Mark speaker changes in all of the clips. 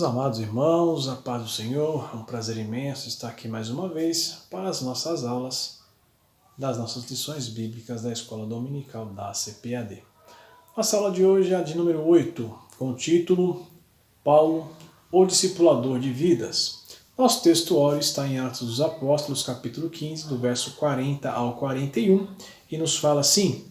Speaker 1: Meus amados irmãos, a paz do Senhor, é um prazer imenso estar aqui mais uma vez para as nossas aulas das nossas lições bíblicas da Escola Dominical da CPAD. Nossa aula de hoje é a de número 8, com o título Paulo, o Discipulador de Vidas. Nosso texto áureo está em Atos dos Apóstolos, capítulo 15, do verso 40 ao 41, e nos fala assim: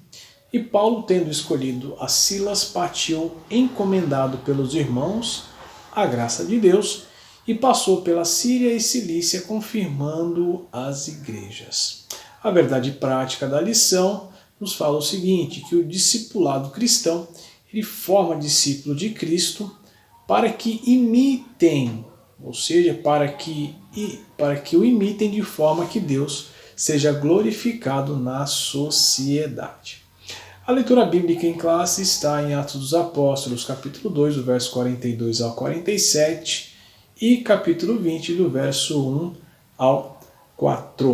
Speaker 1: E Paulo, tendo escolhido a Silas, partiu encomendado pelos irmãos a graça de Deus, e passou pela Síria e Cilícia, confirmando as igrejas. A verdade prática da lição nos fala o seguinte, que o discipulado cristão ele forma discípulo de Cristo para que imitem, ou seja, para que o imitem de forma que Deus seja glorificado na sociedade. A leitura bíblica em classe está em Atos dos Apóstolos, capítulo 2, do verso 42 ao 47, e capítulo 20, do verso 1 ao 4.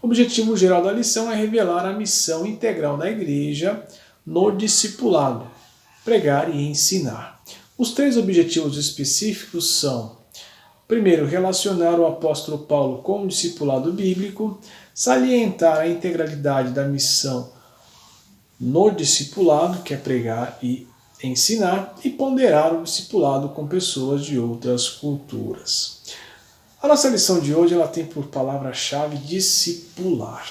Speaker 1: O objetivo geral da lição é revelar a missão integral da igreja no discipulado, pregar e ensinar. Os três objetivos específicos são: primeiro, relacionar o apóstolo Paulo com o discipulado bíblico, salientar a integralidade da missão no discipulado, que é pregar e ensinar, e ponderar o discipulado com pessoas de outras culturas. A nossa lição de hoje ela tem por palavra-chave discipular.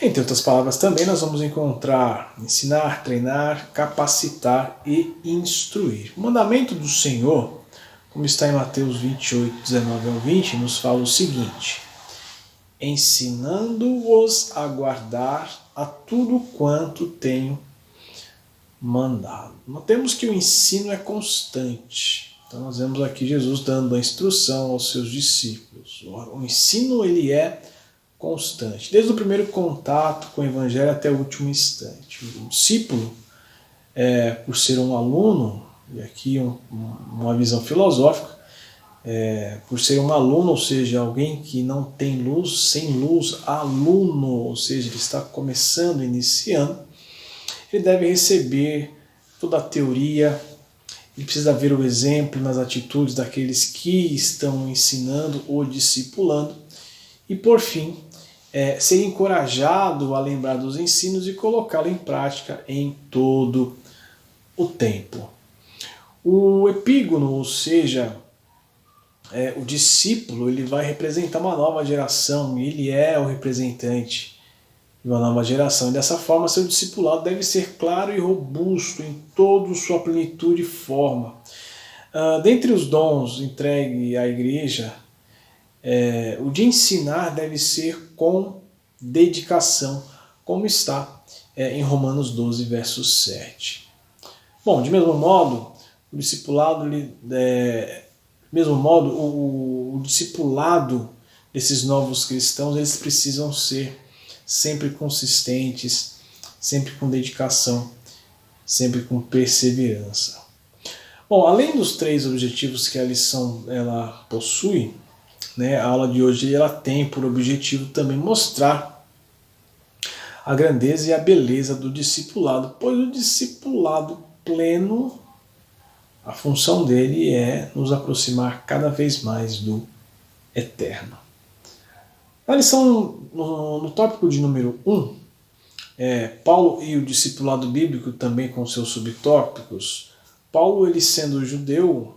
Speaker 1: Entre outras palavras também nós vamos encontrar ensinar, treinar, capacitar e instruir. O mandamento do Senhor, como está em Mateus 28, 19 ao 20, nos fala o seguinte: ensinando-os a guardar a tudo quanto tenho mandado. Notemos que o ensino é constante. Então nós vemos aqui Jesus dando a instrução aos seus discípulos. O ensino ele é constante, desde o primeiro contato com o Evangelho até o último instante. O discípulo, por ser um aluno, e aqui uma visão filosófica, por ser um aluno, ou seja, alguém que não tem luz, sem luz, aluno, ou seja, ele está começando, iniciando, ele deve receber toda a teoria, ele precisa ver o exemplo nas atitudes daqueles que estão ensinando ou discipulando, e por fim, ser encorajado a lembrar dos ensinos e colocá-lo em prática em todo o tempo. O epígono, ou seja, o discípulo, ele vai representar uma nova geração, e ele é o representante de uma nova geração. E dessa forma, seu discipulado deve ser claro e robusto em toda sua plenitude e forma. Dentre os dons entregue à igreja, o de ensinar deve ser com dedicação, como está em Romanos 12, verso 7. Bom, de mesmo modo, o discipulado o discipulado desses novos cristãos, eles precisam ser sempre consistentes, sempre com dedicação, sempre com perseverança. Bom, além dos três objetivos que a lição ela possui, a aula de hoje ela tem por objetivo também mostrar a grandeza e a beleza do discipulado, pois o discipulado pleno, a função dele é nos aproximar cada vez mais do eterno. Na lição, no tópico de número 1, Paulo e o discipulado bíblico também com seus subtópicos. Paulo, ele sendo judeu,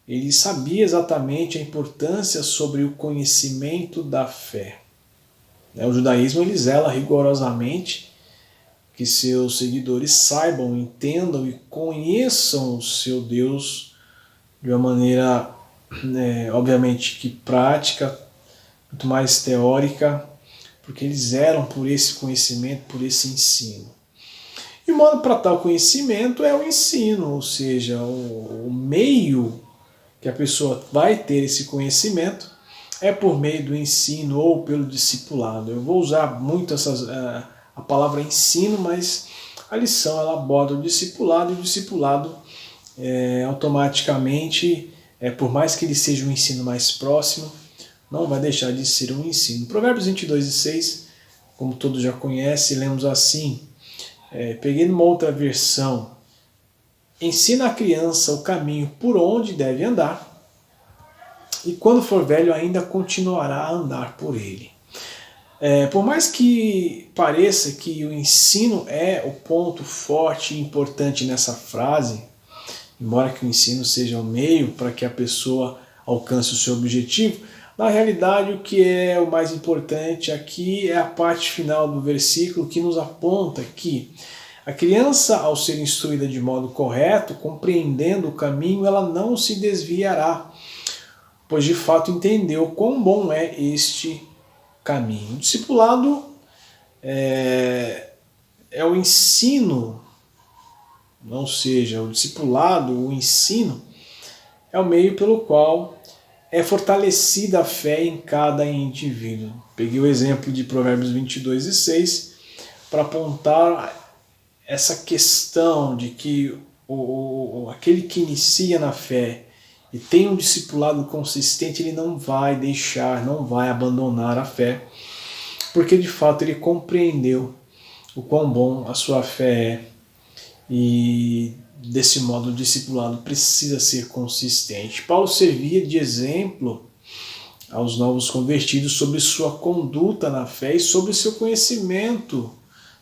Speaker 1: ele sabia exatamente a importância sobre o conhecimento da fé. O judaísmo ele zela rigorosamente que seus seguidores saibam, entendam e conheçam o seu Deus de uma maneira, obviamente, que prática, muito mais teórica, porque eles zelam por esse conhecimento, por esse ensino. E o modo para tal conhecimento é o ensino, ou seja, o meio que a pessoa vai ter esse conhecimento é por meio do ensino ou pelo discipulado. Eu vou usar muito a palavra ensino, mas a lição ela aborda o discipulado, e o discipulado automaticamente, por mais que ele seja um ensino mais próximo, não vai deixar de ser um ensino. Provérbios 22:6, como todos já conhecem, lemos assim, peguei numa outra versão, ensina a criança o caminho por onde deve andar, e quando for velho ainda continuará a andar por ele. Por mais que pareça que o ensino é o ponto forte e importante nessa frase, embora que o ensino seja o meio para que a pessoa alcance o seu objetivo, na realidade o que é o mais importante aqui é a parte final do versículo, que nos aponta que a criança, ao ser instruída de modo correto, compreendendo o caminho, ela não se desviará, pois de fato entendeu quão bom é este caminho. O discipulado é o ensino, ou seja, o discipulado, o ensino, é o meio pelo qual é fortalecida a fé em cada indivíduo. Peguei o exemplo de Provérbios 22:6 para apontar essa questão de que aquele que inicia na fé e tem um discipulado consistente, ele não vai deixar, não vai abandonar a fé, porque de fato ele compreendeu o quão bom a sua fé é, e desse modo o discipulado precisa ser consistente. Paulo servia de exemplo aos novos convertidos sobre sua conduta na fé e sobre seu conhecimento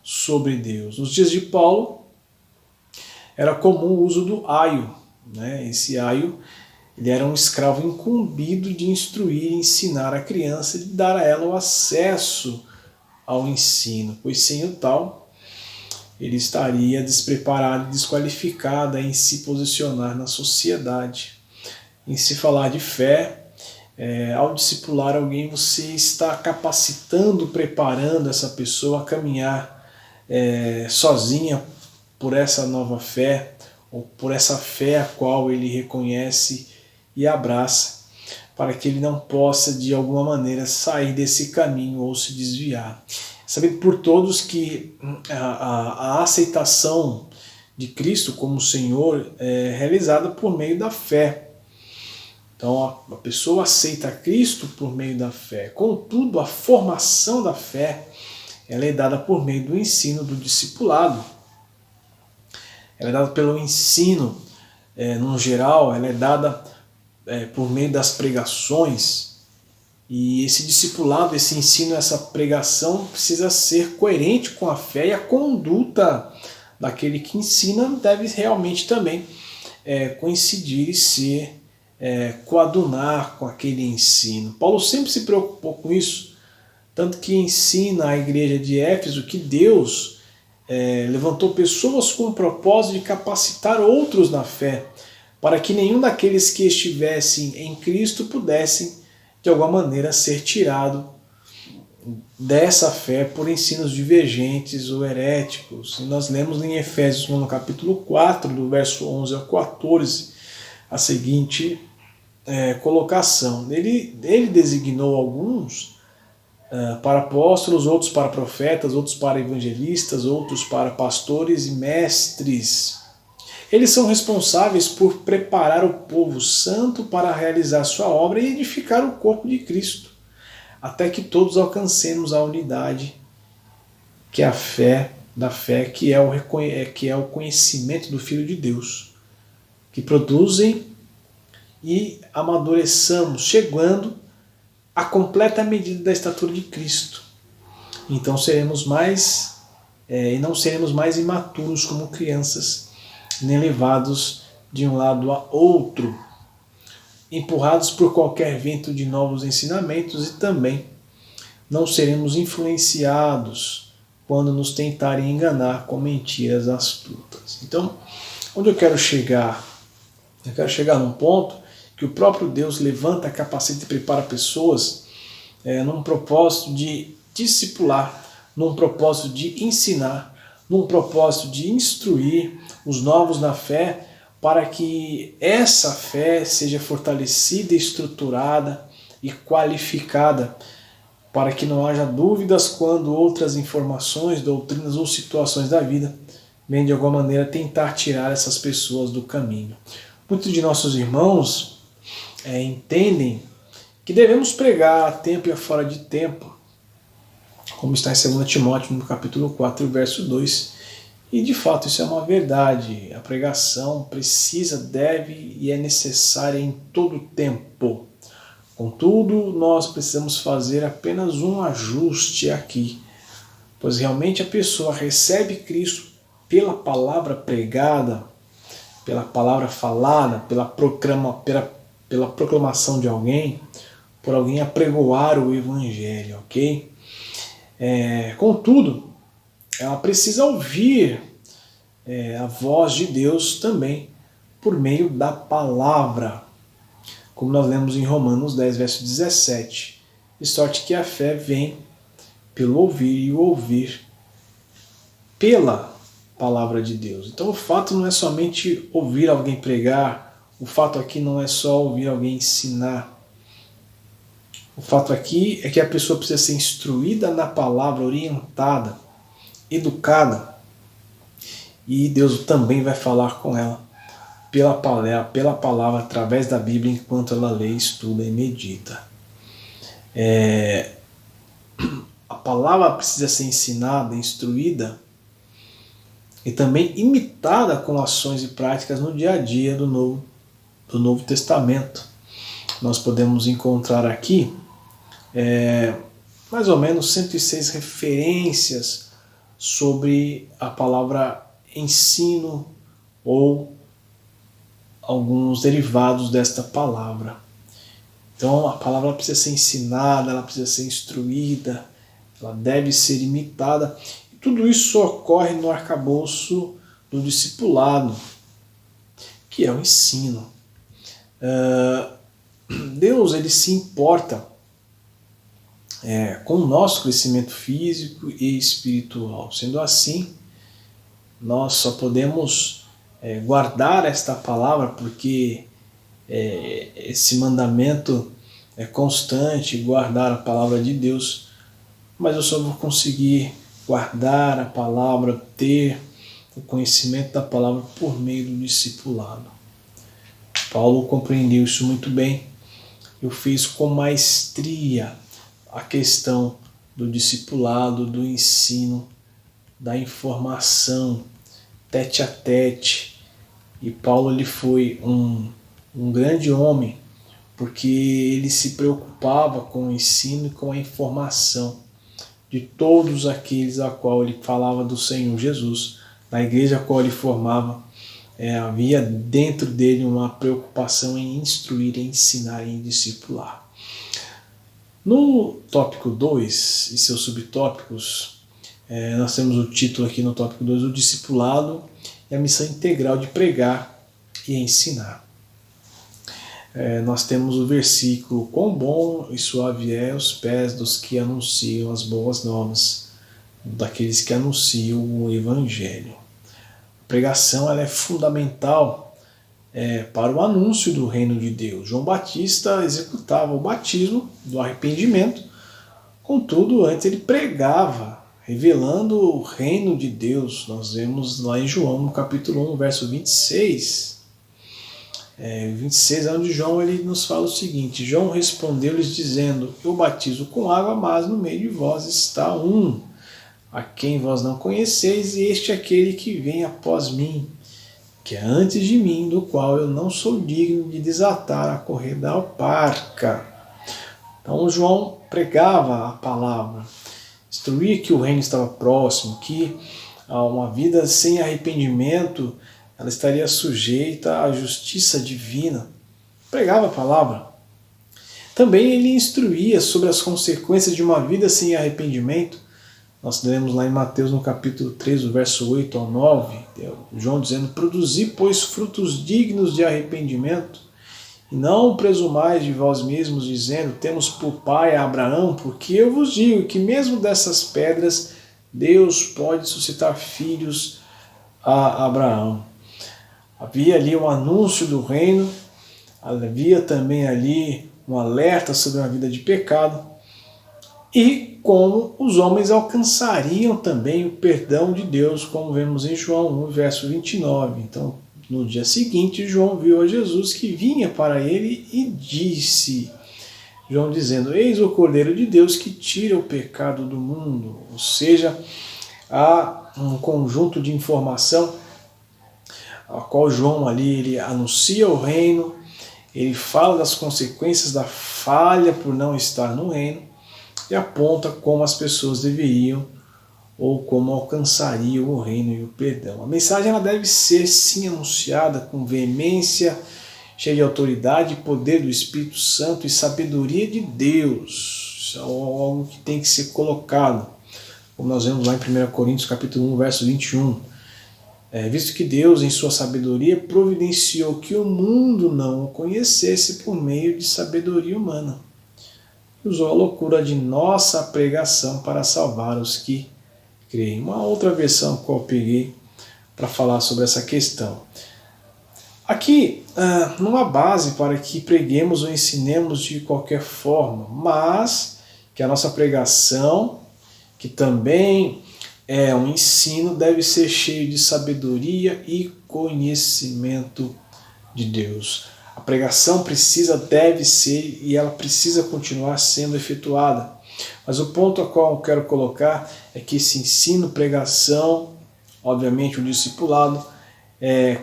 Speaker 1: sobre Deus. Nos dias de Paulo era comum o uso do aio, né? Esse aio, ele era um escravo incumbido de instruir e ensinar a criança, de dar a ela o acesso ao ensino, pois sem o tal, ele estaria despreparado e desqualificado em se posicionar na sociedade. Em se falar de fé, ao discipular alguém, você está capacitando, preparando essa pessoa a caminhar sozinha por essa nova fé, ou por essa fé a qual ele reconhece e abraça, para que ele não possa de alguma maneira sair desse caminho ou se desviar. Sabido por todos que a aceitação de Cristo como Senhor é realizada por meio da fé. Então a pessoa aceita Cristo por meio da fé. Contudo, a formação da fé, ela é dada por meio do ensino do discipulado. Ela é dada pelo ensino, no geral, ela é dada por meio das pregações. E esse discipulado, esse ensino, essa pregação precisa ser coerente com a fé, e a conduta daquele que ensina deve realmente também coincidir e ser coadunar com aquele ensino. Paulo sempre se preocupou com isso, tanto que ensina à igreja de Éfeso que Deus levantou pessoas com o propósito de capacitar outros na fé, para que nenhum daqueles que estivessem em Cristo pudessem de alguma maneira ser tirado dessa fé por ensinos divergentes ou heréticos. E nós lemos em Efésios no capítulo 4, do verso 11 ao 14, a seguinte colocação. Ele designou alguns para apóstolos, outros para profetas, outros para evangelistas, outros para pastores e mestres. Eles são responsáveis por preparar o povo santo para realizar sua obra e edificar o corpo de Cristo, até que todos alcancemos a unidade, que é a fé, que é o conhecimento do Filho de Deus, que produzem e amadureçamos, chegando à completa medida da estatura de Cristo. Então seremos mais, e não seremos mais imaturos como crianças, nem levados de um lado a outro, empurrados por qualquer vento de novos ensinamentos, e também não seremos influenciados quando nos tentarem enganar com mentiras astutas. Então, onde eu quero chegar? Eu quero chegar num ponto que o próprio Deus levanta, capacita e prepara pessoas num propósito de discipular, num propósito de ensinar, num propósito de instruir os novos na fé, para que essa fé seja fortalecida, estruturada e qualificada, para que não haja dúvidas quando outras informações, doutrinas ou situações da vida vêm de alguma maneira tentar tirar essas pessoas do caminho. Muitos de nossos irmãos entendem que devemos pregar a tempo e a fora de tempo, como está em 2 Timóteo, no capítulo 4, verso 2, E de fato isso é uma verdade. A pregação precisa, deve e é necessária em todo o tempo. Contudo, nós precisamos fazer apenas um ajuste aqui, pois realmente a pessoa recebe Cristo pela palavra pregada, pela palavra falada, pela proclamação de alguém, por alguém apregoar o Evangelho, ok? Contudo, ela precisa ouvir a voz de Deus também por meio da palavra, como nós lemos em Romanos 10, verso 17. De sorte que a fé vem pelo ouvir e o ouvir pela palavra de Deus. Então o fato não é somente ouvir alguém pregar, o fato aqui não é só ouvir alguém ensinar. O fato aqui é que a pessoa precisa ser instruída na palavra, orientada, educada, e Deus também vai falar com ela pela palavra, através da Bíblia, enquanto ela lê, estuda e medita. A palavra precisa ser ensinada, instruída e também imitada com ações e práticas no dia a dia do Novo Testamento. Nós podemos encontrar aqui mais ou menos 106 referências sobre a palavra ensino ou alguns derivados desta palavra. Então a palavra precisa ser ensinada, ela precisa ser instruída, ela deve ser imitada. E tudo isso ocorre no arcabouço do discipulado, que é o ensino. Deus ele se importa com o nosso crescimento físico e espiritual. Sendo assim, nós só podemos guardar esta palavra porque esse mandamento é constante, guardar a palavra de Deus, mas eu só vou conseguir guardar a palavra, ter o conhecimento da palavra por meio do discipulado. Paulo compreendeu isso muito bem e fez com maestria a questão do discipulado, do ensino, da informação, tete a tete. E Paulo ele foi um grande homem, porque ele se preocupava com o ensino e com a informação de todos aqueles a qual ele falava do Senhor Jesus. Na igreja a qual ele formava, havia dentro dele uma preocupação em instruir, em ensinar e em discipular. No tópico 2 e seus subtópicos, nós temos o título aqui no tópico 2, o discipulado e a missão integral de pregar e ensinar. Nós temos o versículo: quão bom e suave é os pés dos que anunciam as boas novas, daqueles que anunciam o Evangelho. A pregação ela é fundamental para o anúncio do reino de Deus. João Batista executava o batismo do arrependimento, contudo antes ele pregava, revelando o reino de Deus. Nós vemos lá em João, no capítulo 1, verso 26. 26 é onde João ele nos fala o seguinte: João respondeu-lhes dizendo: eu batizo com água, mas no meio de vós está um, a quem vós não conheceis, e este é aquele que vem após mim, que é antes de mim, do qual eu não sou digno de desatar a correia da alparca. Então João pregava a palavra, instruía que o reino estava próximo, que uma vida sem arrependimento ela estaria sujeita à justiça divina. Pregava a palavra. Também ele instruía sobre as consequências de uma vida sem arrependimento. Nós lemos lá em Mateus, no capítulo 3, do verso 8 ao 9, João dizendo: produzi, pois, frutos dignos de arrependimento, e não presumais de vós mesmos, dizendo: temos por pai a Abraão, porque eu vos digo que mesmo dessas pedras Deus pode suscitar filhos a Abraão. Havia ali um anúncio do reino, havia também ali um alerta sobre uma vida de pecado, e como os homens alcançariam também o perdão de Deus, como vemos em João 1, verso 29. Então, no dia seguinte, João viu a Jesus que vinha para ele e disse, João dizendo: eis o Cordeiro de Deus que tira o pecado do mundo. Ou seja, há um conjunto de informação a qual João ali ele anuncia o reino, ele fala das consequências da falha por não estar no reino e aponta como as pessoas deveriam ou como alcançariam o reino e o perdão. A mensagem ela deve ser sim anunciada com veemência, cheia de autoridade, poder do Espírito Santo e sabedoria de Deus. Isso é algo que tem que ser colocado, como nós vemos lá em 1 Coríntios capítulo 1, verso 21. Visto que Deus, em sua sabedoria, providenciou que o mundo não o conhecesse por meio de sabedoria humana. Usou a loucura de nossa pregação para salvar os que creem. Uma outra versão que eu peguei para falar sobre essa questão. Aqui não há base para que preguemos ou ensinemos de qualquer forma, mas que a nossa pregação, que também é um ensino, deve ser cheio de sabedoria e conhecimento de Deus. A pregação deve ser e ela precisa continuar sendo efetuada. Mas o ponto a qual eu quero colocar é que esse ensino, pregação, obviamente o discipulado,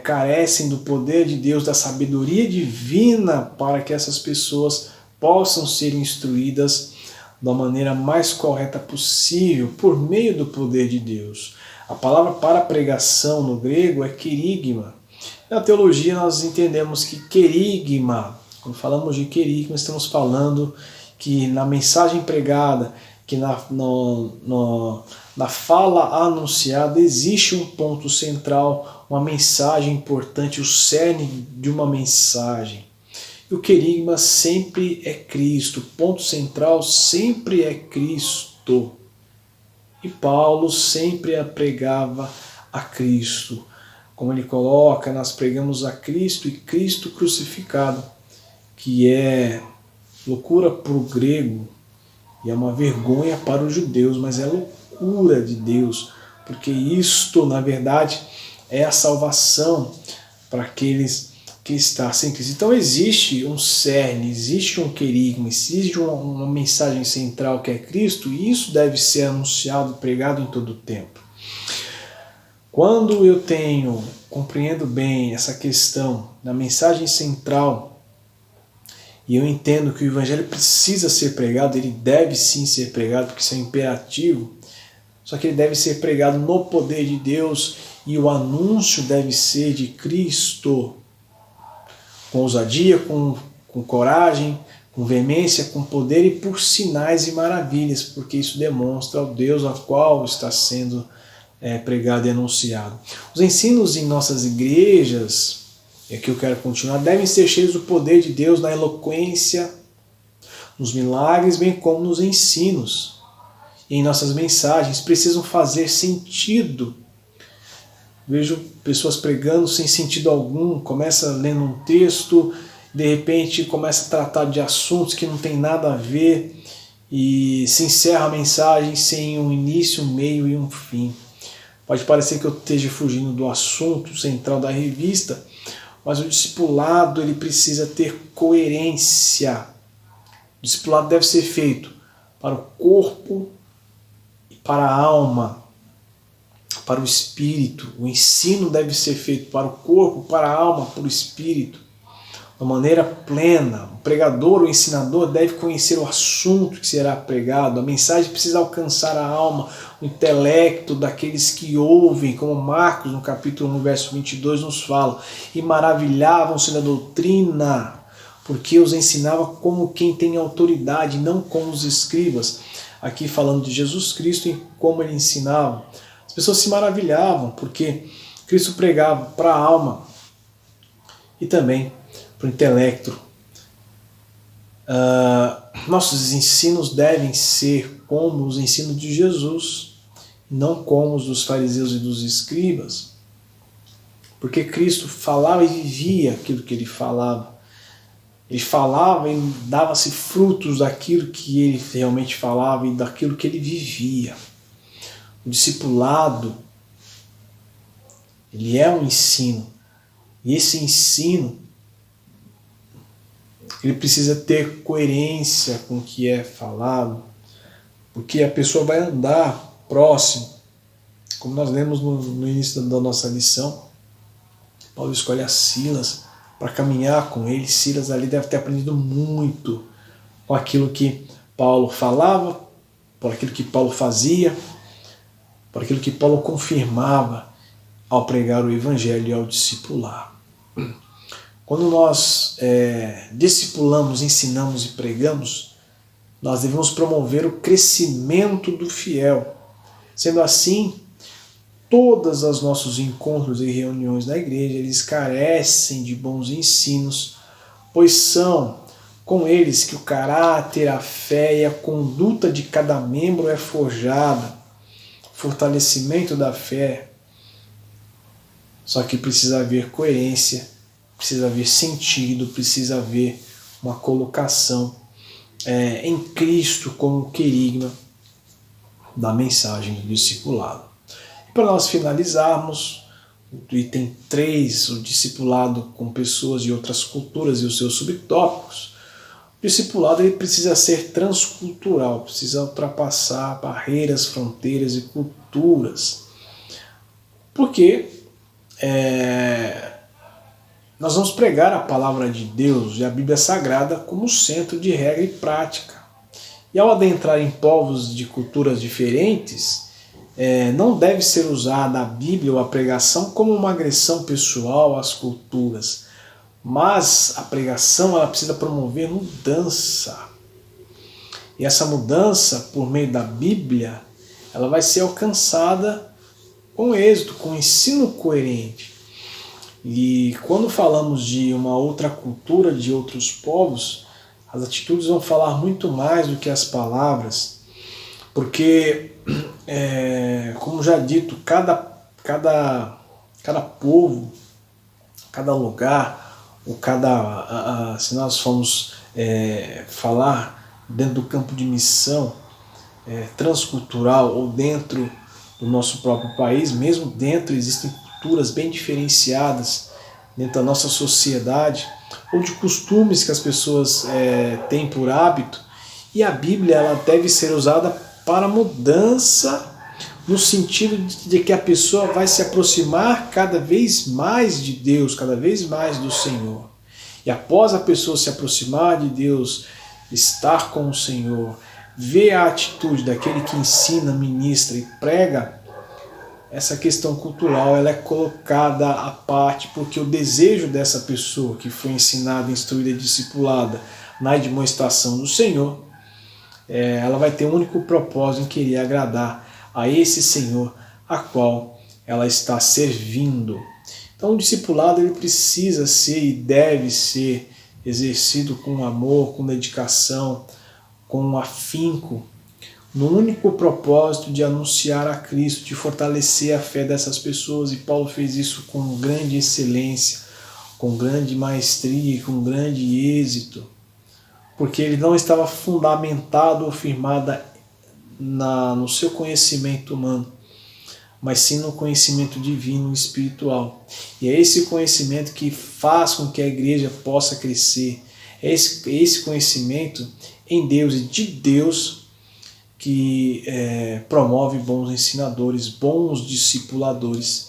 Speaker 1: carecem do poder de Deus, da sabedoria divina para que essas pessoas possam ser instruídas da maneira mais correta possível por meio do poder de Deus. A palavra para pregação no grego é querigma. Na teologia nós entendemos que querigma, quando falamos de querigma, estamos falando que na mensagem pregada, que na fala anunciada existe um ponto central, uma mensagem importante, o cerne de uma mensagem. E o querigma sempre é Cristo, o ponto central sempre é Cristo. E Paulo sempre pregava a Cristo. Como ele coloca, nós pregamos a Cristo e Cristo crucificado, que é loucura para o grego e é uma vergonha para os judeus, mas é loucura de Deus, porque isto, na verdade, é a salvação para aqueles que está sem Cristo. Então existe um cerne, existe um querigma, existe uma mensagem central que é Cristo, e isso deve ser anunciado, pregado em todo o tempo. Quando eu compreendo bem essa questão da mensagem central, e eu entendo que o Evangelho precisa ser pregado, ele deve sim ser pregado, porque isso é imperativo, só que ele deve ser pregado no poder de Deus, e o anúncio deve ser de Cristo, com ousadia, com coragem, com veemência, com poder e por sinais e maravilhas, porque isso demonstra o Deus a qual está sendo pregado e anunciado. Os ensinos em nossas igrejas, é que eu quero continuar, devem ser cheios do poder de Deus na eloquência, nos milagres, bem como nos ensinos. E em nossas mensagens precisam fazer sentido. Vejo pessoas pregando sem sentido algum, começa lendo um texto, de repente começa a tratar de assuntos que não tem nada a ver e se encerra a mensagem sem um início, um meio e um fim. Pode parecer que eu esteja fugindo do assunto central da revista, mas o discipulado ele precisa ter coerência. O discipulado deve ser feito para o corpo e para a alma, para o espírito. O ensino deve ser feito para o corpo, para a alma, para o espírito, de maneira plena. O pregador, o ensinador deve conhecer o assunto que será pregado. A mensagem precisa alcançar a alma, o intelecto daqueles que ouvem, como Marcos, no capítulo 1, verso 22, nos fala. E maravilhavam-se da doutrina, porque os ensinava como quem tem autoridade, não como os escribas. Aqui falando de Jesus Cristo e como ele ensinava. As pessoas se maravilhavam, porque Cristo pregava para a alma e também para o intelecto. Nossos ensinos devem ser como os ensinos de Jesus, não como os dos fariseus e dos escribas, porque Cristo falava e vivia aquilo que ele falava. Ele falava e dava-se frutos daquilo que ele realmente falava e daquilo que ele vivia. O discipulado, ele é um ensino, e esse ensino ele precisa ter coerência com o que é falado, porque a pessoa vai andar próximo como nós lemos no início da nossa lição, Paulo escolhe a Silas para caminhar com ele. Silas ali deve ter aprendido muito com aquilo que Paulo falava, por aquilo que Paulo fazia, por aquilo que Paulo confirmava ao pregar o Evangelho e ao discipular. Quando nós discipulamos, ensinamos e pregamos, nós devemos promover o crescimento do fiel. Sendo assim, todos os nossos encontros e reuniões na igreja, eles carecem de bons ensinos, pois são com eles que o caráter, a fé e a conduta de cada membro é forjada. Fortalecimento da fé. Só que precisa haver coerência, precisa haver sentido, precisa haver uma colocação em Cristo como querigma da mensagem do discipulado. E para nós finalizarmos, o item 3, o discipulado com pessoas de outras culturas e os seus subtópicos, o discipulado ele precisa ser transcultural, precisa ultrapassar barreiras, fronteiras e culturas. Porque nós vamos pregar a palavra de Deus e a Bíblia Sagrada como centro de regra e prática. E ao adentrar em povos de culturas diferentes, não deve ser usada a Bíblia ou a pregação como uma agressão pessoal às culturas, mas a pregação ela precisa promover mudança. E essa mudança, por meio da Bíblia, ela vai ser alcançada com êxito, com ensino coerente. E quando falamos de uma outra cultura, de outros povos, as atitudes vão falar muito mais do que as palavras, porque, como já dito, cada povo, cada lugar, ou se nós formos falar dentro do campo de missão transcultural ou dentro do nosso próprio país, mesmo dentro existem culturas bem diferenciadas dentro da nossa sociedade, ou de costumes que as pessoas têm por hábito, e a Bíblia ela deve ser usada para mudança, no sentido de que a pessoa vai se aproximar cada vez mais de Deus, cada vez mais do Senhor. E após a pessoa se aproximar de Deus, estar com o Senhor, ver a atitude daquele que ensina, ministra e prega, essa questão cultural ela é colocada à parte, porque o desejo dessa pessoa que foi ensinada, instruída e discipulada na demonstração do Senhor, ela vai ter um único propósito em querer agradar a esse Senhor a qual ela está servindo. Então o discipulado ele precisa ser e deve ser exercido com amor, com dedicação, com afinco, no único propósito de anunciar a Cristo, de fortalecer a fé dessas pessoas, e Paulo fez isso com grande excelência, com grande maestria e com grande êxito, porque ele não estava fundamentado ou firmado no seu conhecimento humano, mas sim no conhecimento divino e espiritual. E é esse conhecimento que faz com que a igreja possa crescer, é esse conhecimento em Deus e de Deus que promove bons ensinadores, bons discipuladores,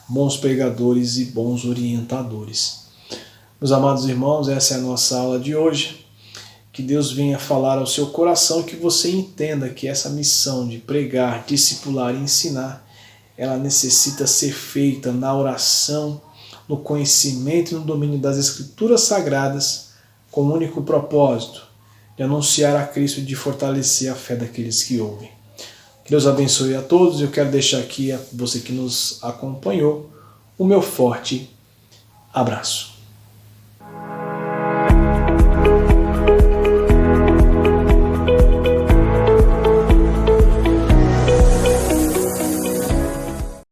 Speaker 1: bons pregadores e bons orientadores. Meus amados irmãos, essa é a nossa aula de hoje. Que Deus venha falar ao seu coração, que você entenda que essa missão de pregar, discipular e ensinar, ela necessita ser feita na oração, no conhecimento e no domínio das Escrituras Sagradas, com o único propósito de anunciar a Cristo e de fortalecer a fé daqueles que ouvem. Que Deus abençoe a todos. Eu quero deixar aqui a você que nos acompanhou o meu forte abraço.